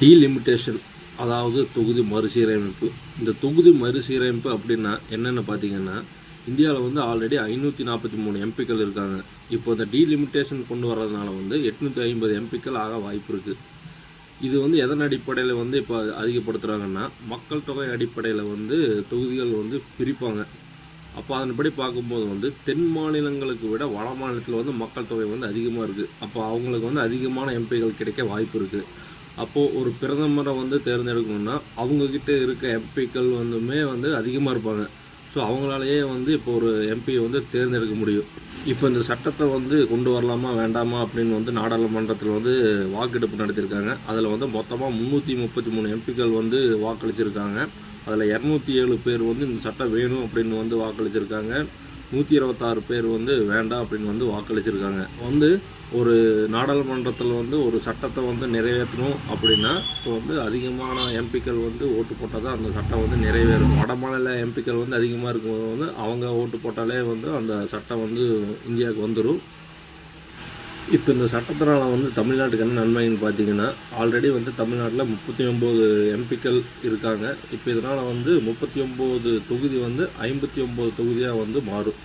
Delimitation, அதாவது தொகுதி மறுசீரமைப்பு. இந்த தொகுதி மறுசீரமைப்பு அப்படின்னா என்னென்னு பார்த்தீங்கன்னா, இந்தியாவில் வந்து ஆல்ரெடி 543 எம்பிக்கள் இருக்காங்க. இப்போ இந்த டீலிமிட்டேஷன் கொண்டு வர்றதுனால வந்து 850 எம்பிக்கள் ஆக வாய்ப்பு இருக்குது. இது வந்து எதன் அடிப்படையில் வந்து இப்போ அதிகப்படுத்துகிறாங்கன்னா, மக்கள் தொகை அடிப்படையில் வந்து தொகுதிகள் வந்து பிரிப்பாங்க. அப்போ அதன்படி பார்க்கும்போது வந்து தென் மாநிலங்களுக்கு விட வட மாநிலத்தில் வந்து மக்கள் தொகை வந்து அதிகமாக இருக்குது. அப்போ அவங்களுக்கு வந்து அதிகமான எம்பிகள் கிடைக்க வாய்ப்பு இருக்குது. அப்போது ஒரு பிரதமரை வந்து தேர்ந்தெடுக்கணும்னா அவங்கக்கிட்ட இருக்க எம்பிக்கள் வந்து அதிகமாக இருப்பாங்க. ஸோ அவங்களாலேயே வந்து இப்போ ஒரு எம்பியை வந்து தேர்ந்தெடுக்க முடியும். இப்போ இந்த சட்டத்தை வந்து கொண்டு வரலாமா வேண்டாமா அப்படின்னு வந்து நாடாளுமன்றத்தில் வந்து வாக்கெடுப்பு நடத்தியிருக்காங்க. அதில் வந்து மொத்தமாக 333 எம்பிக்கள் வந்து வாக்களிச்சிருக்காங்க. அதில் 207 பேர் வந்து இந்த சட்டம் வேணும் அப்படின்னு வந்து வாக்களிச்சிருக்காங்க. 126 பேர் வந்து வேண்டாம் அப்படின்னு வந்து வாக்களிச்சிருக்காங்க. வந்து ஒரு நாடாளுமன்றத்தில் வந்து ஒரு சட்டத்தை வந்து நிறைவேற்றணும் அப்படின்னா இப்போ வந்து அதிகமான எம்பிக்கள் வந்து ஓட்டு போட்டால் தான் அந்த சட்டம் வந்து நிறைவேறும். வட மாநில எம்பிக்கள் வந்து அதிகமாக இருக்கும்போது வந்து அவங்க ஓட்டு போட்டாலே வந்து அந்த சட்டம் வந்து இந்தியாவுக்கு வந்துடும். இப்போ இந்த சட்டத்தினால் வந்து தமிழ்நாட்டுக்கு என்ன நன்மைன்னு பார்த்தீங்கன்னா, ஆல்ரெடி வந்து தமிழ்நாட்டில் 39 எம்பிக்கள் இருக்காங்க. இப்போ இதனால் வந்து 39 தொகுதி வந்து 59 தொகுதியாக வந்து மாறும்.